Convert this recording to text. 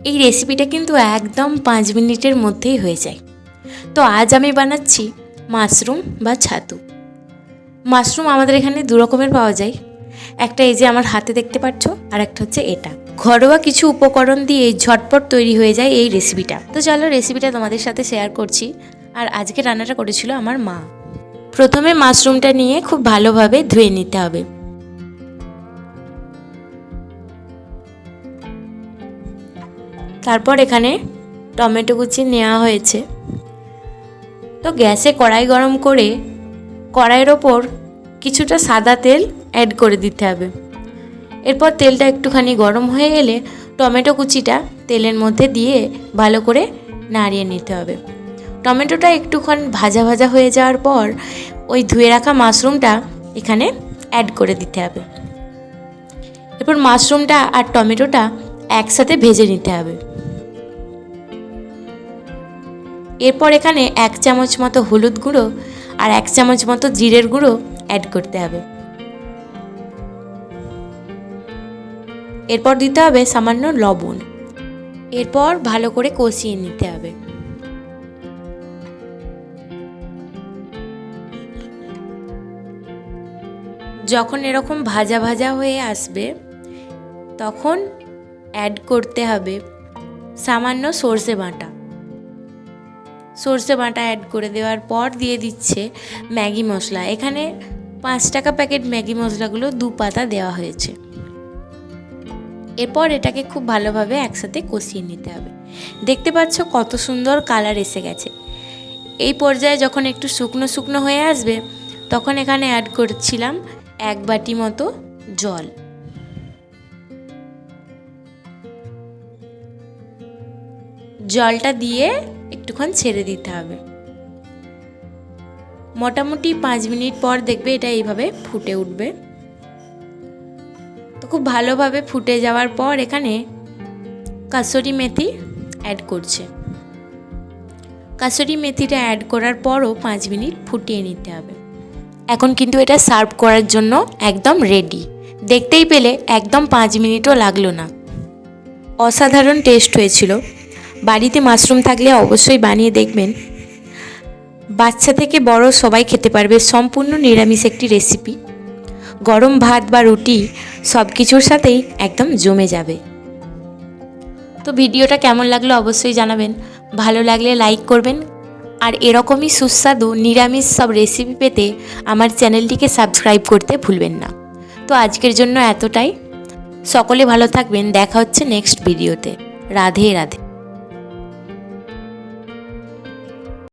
এই রেসিপিটা কিন্তু একদম 5 মিনিটের মধ্যেই হয়ে যায়। তো আজ আমি বানাচ্ছি মাশরুম বা ছাতু। মাশরুম আমাদের এখানে দু রকমের পাওয়া যায়, একটা এই যে আমার হাতে দেখতে পাচ্ছ, আর একটা হচ্ছে এটা। ঘরোয়া কিছু উপকরণ দিয়ে ঝটপট তৈরি হয়ে যায় এই রেসিপিটা। তো চলো রেসিপিটা তোমাদের সাথে শেয়ার করছি। আর আজকে রান্নাটা করেছিল আমার মা। প্রথমে মাশরুমটা নিয়ে খুব ভালোভাবে ধুয়ে নিতে হবে। তারপর এখানে টমেটো কুচি নেওয়া হয়েছে। তো গ্যাসে কড়াই গরম করে কড়াইয়ের ওপর কিছুটা সাদা তেল অ্যাড করে দিতে হবে। এরপর তেলটা একটুখানি গরম হয়ে এলে টমেটো কুচিটা তেলের মধ্যে দিয়ে ভালো করে নাড়িয়ে নিতে হবে। টমেটোটা একটুখানি ভাজা ভাজা হয়ে যাওয়ার পর ওই ধুয়ে রাখা মাশরুমটা এখানে অ্যাড করে দিতে হবে। এরপর মাশরুমটা আর টমেটোটা একসাথে ভেজে নিতে হবে। এরপর এখানে 1 চামচ মতো হলুদ গুঁড়ো আর 1 চামচ মতো জিরের গুঁড়ো অ্যাড করতে হবে। এরপর দিতে হবে সামান্য লবণ। এরপর ভালো করে কষিয়ে নিতে হবে। যখন এরকম ভাজা ভাজা হয়ে আসবে তখন অ্যাড করতে হবে সামান্য সর্ষে বাটা। সর্ষে বাটা অ্যাড করে দেওয়ার পর দিয়ে দিচ্ছে ম্যাগি মশলা। এখানে 5 টাকা প্যাকেট ম্যাগি মশলাগুলো 2 পাতা দেওয়া হয়েছে। এরপর এটাকে খুব ভালোভাবে একসাথে কষিয়ে নিতে হবে। দেখতে পাচ্ছ কত সুন্দর কালার এসে গেছে। এই পর্যায়ে যখন একটু শুকনো শুকনো হয়ে আসবে তখন এখানে অ্যাড করছিলাম 1 বাটি মতো জল। জলটা দিয়ে একটুক্ষণ ছেড়ে দিতে হবে। মোটামুটি 5 মিনিট পর দেখবে এটা এইভাবে ফুটে উঠবে। তো খুব ভালোভাবে ফুটে যাওয়ার পর এখানে কাসুরি মেথি অ্যাড করছে। কাসুরি মেথিটা অ্যাড করার পরও 5 মিনিট ফুটিয়ে নিতে হবে। এখন কিন্তু এটা সার্ভ করার জন্য একদম রেডি। দেখতেই পেলে একদম 5 মিনিটও লাগলো না। অসাধারণ টেস্ট হয়েছিল। বাড়িতে মাশরুম থাকলে অবশ্যই বানিয়ে দেখবেন। বাচ্চা থেকে বড় সবাই খেতে পারবে। সম্পূর্ণ নিরামিষ একটি রেসিপি। গরম ভাত বা রুটি সব কিছুর সাথেই একদম জমে যাবে। তো ভিডিওটা কেমন লাগলো অবশ্যই জানাবেন। ভালো লাগলে লাইক করবেন। আর এরকমই সুস্বাদু নিরামিষ সব রেসিপি পেতে আমার চ্যানেলটিকে সাবস্ক্রাইব করতে ভুলবেন না। তো আজকের জন্য এতটাই। সকলে ভালো থাকবেন। দেখা হচ্ছে নেক্সট ভিডিওতে। রাধে রাধে।